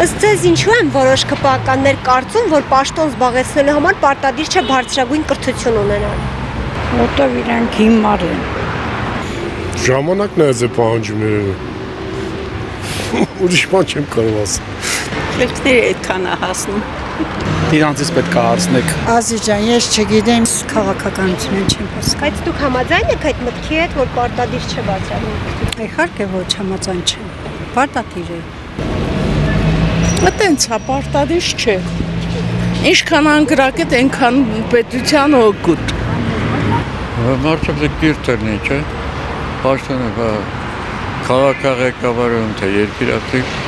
Ըստ ձեզ ինչու են որոշ ԿՊԱ-ականներ կարծում, որ պաշտոն զբաղեցնելու համար պարտադիր չէ բարձրագույն կրթություն ունենալ։ Որտեւ իրանք հիմար են։ Ժամանակն է ձե պահանջում է։ Ուրիշ բան չեմ կարող ասել։ Պետքները այդքան է հասնում։ Իրանցից պետք է հարցնեք։ Ազի ջան, ես չգիտեմ, քաղաքականությունը չեմ հասկանում։ Բայց դուք համաձայն եք այդ մտքի հետ, որ պարտադիր չէ բարձրագույն կրթություն։ Իհարկե ոչ համաձայն չեմ։ Պարտադիր է։ Այդտենց է, պարտադիր չէ։ Ինչքան անգրակետ, այնքան պետության օգուտ։ Մարդը պետք է կիրթ լինի, չէ՞։ Պաշտոնը քաղաքաղեկավարում թե երկիրը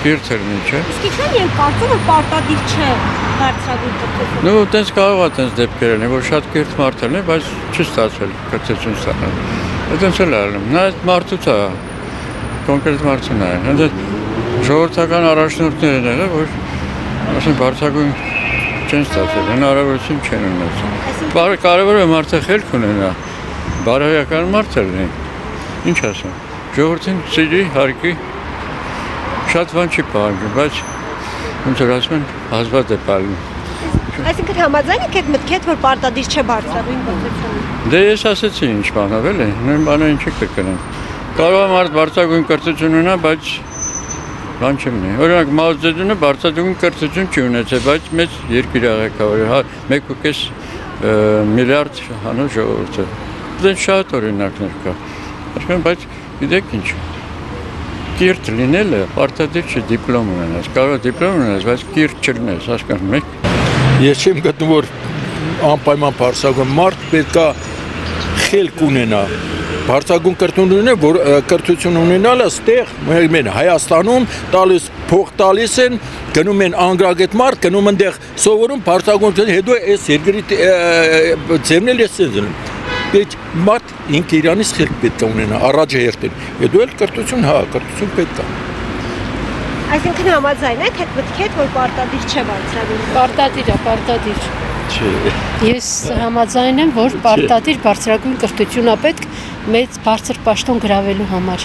կիրթ լինի, չէ՞։ Իսկ ինչու են կարծում, որ պարտադիր չէ բարձրագույն կրթություն։ Ну, տես կարող է տես դեպքեր լինի, որ շատ կիրթ մարդ լինի, բայց չի ստացվել կրթություն ստանալ։ Այդպես էլ ալում։ Նա այդ մարդուց է, կոնկրետ մարդուն է։ Հենց ժողովրդական առաջնորդներ են եղել, որ ասեն բարձրագույն չեն ստացել, հնարավորություն չեն ունեցել։ Կարևորը մարդը խելք ունենա, բարոյական մարդ լինի։ Ինչ ասեմ։ Ժողովրդին սիրի, հարգի, շատ բան չի պահանջում, բայց ոնց որ ասում են, հազվադ է պահում։ Այսինքն համաձայն եք այդ մտքի հետ, որ պարտադիր չէ բարձրագույն կրթություն։ Դե ես ասեցի ինչ բանով էլի, նույն բանը ինչի կրկնեմ։ Կարող է մարդ բարձրագույն կրթություն ունենա, բայց բան չունի։ Օրինակ Մաո Ձեդունը բարձրագույն կրթություն չի ունեցել, բայց մեծ երկիր աղեկավար է, 1.5 միլիարդ հանուն ժողովուրդ է։ Դեն շատ օրինակներ կա։ Բայց գիտեք ինչ, կիրթ լինելը պարտադիր չէ դիպլոմ ունենաս, կարող է դիպլոմ ունենաս, բայց կիրթ չլինես, հասկանում եք։ Ես չեմ գտնում, որ անպայման բարձրագույն մարդ պետք է խելք ունենա, բարձրագույն կրթություն ունենալը ստեղ մեր Հայաստանում տալիս փող տալիս են, գնում են անգրագետ մարդ, գնում ընդեղ սովորում բարձրագույն, հետո այս երկրի ձևն էլ ես ցեզնում։ Պետք մարդ ինքը իրանից խելք պետք է ունենա, առաջ հերթին։ Հետո էլ կրթություն, հա, կրթություն պետք է։ Այսինքն համաձայն եք այդ մտքի հետ, որ պարտադիր չէ բարձրագույն։ Պարտադիր է, պարտադիր։ Չէ։ Ես համաձայն եմ, որ պարտադիր բարձրագույն կրթություն է պետք մեծ բարձր պաշտոն գրավելու համար։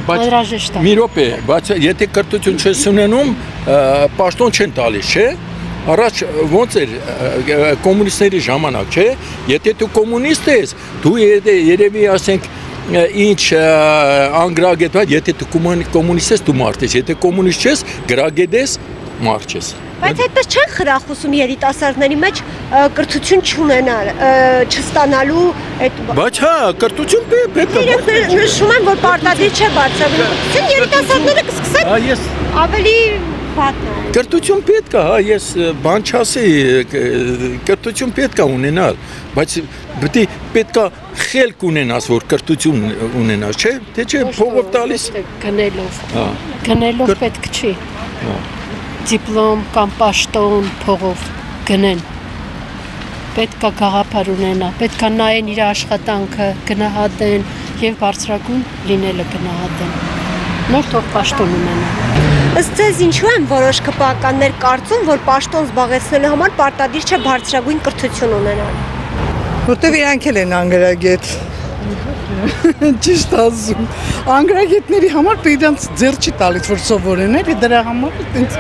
Բայց մի րոպե, բայց եթե կրթություն չես ունենում, պաշտոն չեն տալիս, չէ՞։ Առաջ ոնց էր կոմունիստների ժամանակ, չէ՞։ Եթե դու կոմունիստ ես, դու երևի ասենք ինչ անգրագետ, եթե դու կոմունիստ ես, դու մարդ ես, եթե կոմունիստ ես, գրագետ ես, մարդ ես։ Բայց այդպես չեն խրախուսում երիտասարդների մեջ կրթություն չունենալ, չստանալու այդ։ Բայց հա, կրթություն պետք է։ Իրենք նշում են, որ պարտադիր չէ բարձրագույն կրթություն, երիտասարդները կսկսեն ավելի վատ։ Կրթություն պետք է, հա, ես բան չասի, կրթություն պետք է ունենալ, բայց պետք է խելք ունենաս, որ կրթություն ունենաս, չէ՞, թե չէ փողով տալիս։ Գնելով պետք չի։ Դիպլոմ կամ պաշտոն փողով գնեն։ Պետք է գաղափար ունենա, պետք է նայեն իր աշխատանքը, գնահատեն եւ բարձրագույն լինելը գնահատեն։ Նոր թող պաշտոն ունենա։ Ըստ ձեզ ինչու են որոշ ԿՊԱ-ականներ կարծում, որ պաշտոն զբաղեցնելու համար պարտադիր չէ բարձրագույն կրթություն ունենալ։ Որտեւ իրանք էլ են անգրագետ։ Ճիշտ ասում։ Անգրագետների համար իրանց ձեռ չի տալիս, որ սովորեն, էլի դրա համար այդպես